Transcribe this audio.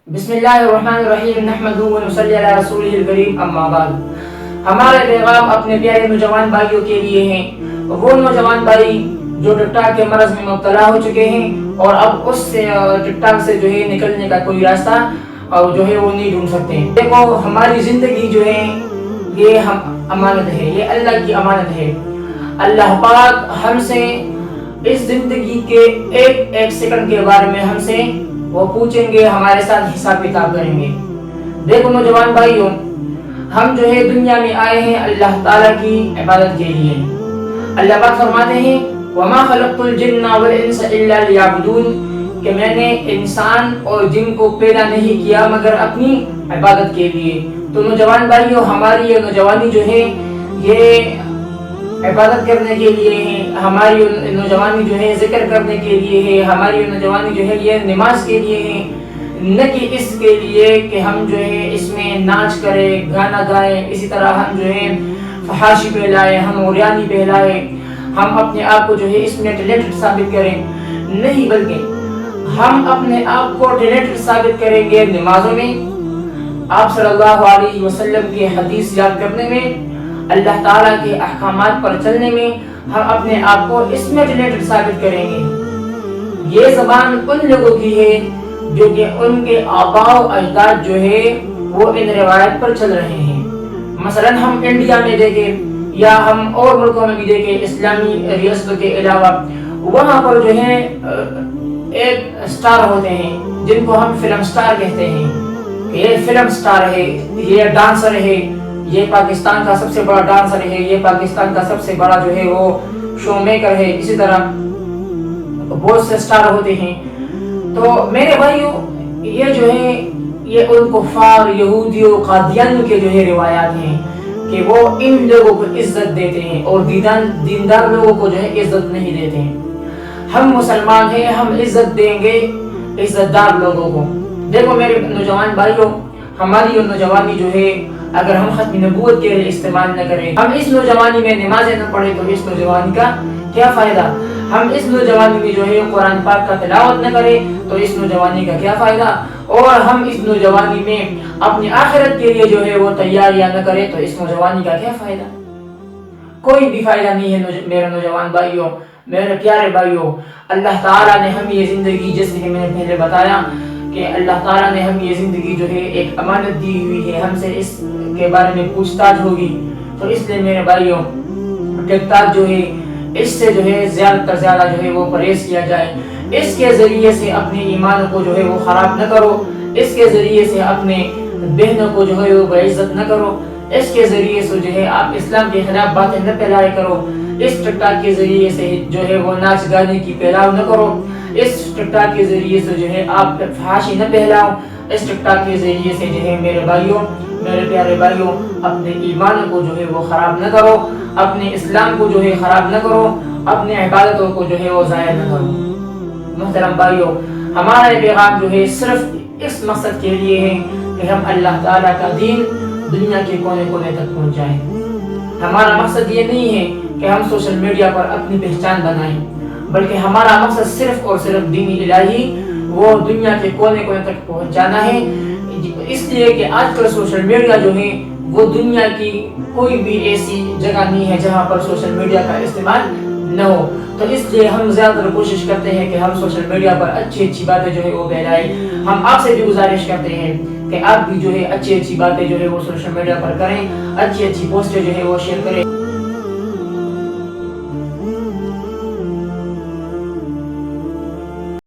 बिस्मिल्लाहिर्रहमानिर्रहीम नहमदुहु व नसल्ली अला रसूलिहिल करीम अम्मा बाद। हमारा पैगाम अपने प्यारे नौजवान भाइयों के लिए है, वो नौजवान भाई जो टिकटॉक के मरज में मुब्तला हो चुके हैं और अब उससे टिकटॉक से जो है निकलने का कोई रास्ता और जो है वो नहीं ढूंढ सकते। देखो, हमारी जिंदगी जो है ये हम अमानत है, ये अल्लाह की अमानत है। अल्लाह पाक हमसे इस जिंदगी के एक एक सेकंड के बारे में हमसे वो पूछेंगे, हमारे साथ हिसाब किताब करेंगे। देखो नौजवान भाइयों, हम जो है दुनिया में आए हैं अल्लाह ताला की इबादत के लिए। अल्लाह पाक फरमाते हैं वमा खलक़तुल जिन्ना वल इंसा इल्ला लियअबुदून, कि मैंने इंसान और जिन को पैदा नहीं किया मगर अपनी इबादत के लिए। तो नौजवान भाइयों, हमारी ये नौजवानी जो है ये इबादत करने के लिए है, हमारी नौजवानी जो है जिक्र करने के लिए है, हमारी नौजवानी जो है ये नमाज के लिए है, न कि इसके लिए कि हम जो है इसमें नाच करें, गाना गाएं, इसी तरह हम जो है फहाशी फैलाएं, हम उरियानी फैलाएं, हम अपने आप को जो है इसमें टैलेंटेड साबित करें। नहीं, बल्कि हम अपने आप को टैलेंटेड साबित करेंगे नमाजों में, आप सल्लल्लाहु अलैहि वसल्लम की हदीस याद करने में, अल्लाह ताला के अहकामात पर चलने में। हम अपने आप को इसमें टैलेंटेड साबित करेंगे। ये ज़बान उन लोगों की है जो कि उनके आबाओ अजदाद जो है वो इन रिवायत पर चल रहे हैं। मसलन हम इंडिया में देखें या हम और मुल्कों में भी देखें, इस्लामी रियासतों के अलावा, वहाँ पर जो है एक स्टार होते हैं जिनको हम फिल्म स्टार कहते हैं। ये फिल्म स्टार है, ये डांसर है, ये पाकिस्तान का सबसे बड़ा डांसर है, ये पाकिस्तान का सबसे बड़ा जो है वो शो मेकर है। इसी तरह बहुत से स्टार होते हैं। तो मेरे भाइयों, ये जो है ये उन कुफार यहूदियों कादियानियों के जो है रिवायात हैं कि वो इन लोगों को इज्जत देते हैं और दीनदार लोगों को जो है इज्जत नहीं देते हैं। हम मुसलमान हैं, हम इज्जत देंगे इज्जतदार लोगों को। देखो मेरे नौजवान भाइयों, हमारी नौजवानी जो है अगर हम खत्म नबूवत के लिए इस्तेमाल न करें, हम इस नौजवानी में नमाजें न पढ़े तो इस नौजवानी का क्या फ़ायदा। हम इस नौजवानी में जो है कुरान पाक का तिलावत न करें तो इस नौजवानी का क्या फ़ायदा। और हम इस नौजवानी में अपनी आखिरत के लिए जो है वो तैयारियां न करें तो इस नौजवानी का क्या फ़ायदा। कोई भी फ़ायदा नहीं है मेरे नौजवान भाइयों, मेरे प्यारे भाइयों। अल्लाह ताला ने हमें ये ज़िंदगी, जैसे कि मैंने पहले बताया कि अल्लाह ताला ने हमें ये ज़िंदगी जो है एक अमानत दी हुई है, हमसे इसके बारे में पूछताछ होगी। तो इसलिए मेरे भाइयों, टिकटॉक जो है इससे जो है ज़्यादा से ज़्यादा जो है वो परहेज किया जाए। इसके ज़रिए से अपने ईमान को जो है वो ख़राब न करो, इसके ज़रिए से अपने बहनों को जो है वो बेइज्जत न करो, इसके ज़रिए से जो है आप इस्लाम के खिलाफ बातें न फैलाया करो। इस टिकटॉक के ज़रिए से जो है वो नाच गाने की फैलाव न करो, इस टिकटॉक के ज़रिए से जो है आप फहाशी न फैलाओ। इस टिकटॉक के ज़रिए से जो है मेरे भाइयों, मेरे प्यारे भाइयों, अपने ईमान को जो है वो ख़राब न करो, अपने इस्लाम को जो है ख़राब न करो, अपने इबादतों को जो है वो ज़ाया न करो। मुहतरम भाइयों, हमारा ये पैगाम जो है सिर्फ इस मकसद के लिए है कि हम अल्लाह ताला का दीन दुनिया के कोने कोने तक पहुँचाएँ। हमारा मकसद ये नहीं है कि हम सोशल मीडिया पर अपनी पहचान बनाएं, बल्कि हमारा मकसद सिर्फ और सिर्फ दीन इलाही वो दुनिया के कोने कोने तक पहुँचाना है। इसलिए कि आजकल सोशल मीडिया जो है वो दुनिया की कोई भी ऐसी जगह नहीं है जहाँ पर सोशल मीडिया का इस्तेमाल न हो। तो इसलिए हम ज़्यादातर कोशिश करते हैं कि हम सोशल मीडिया पर अच्छी अच्छी बातें जो है वो फैलाएं। हम आपसे भी गुजारिश करते हैं कि आप भी जो है अच्छी अच्छी बातें जो है वो सोशल मीडिया पर करें, अच्छी अच्छी पोस्टें जो है वो शेयर करें।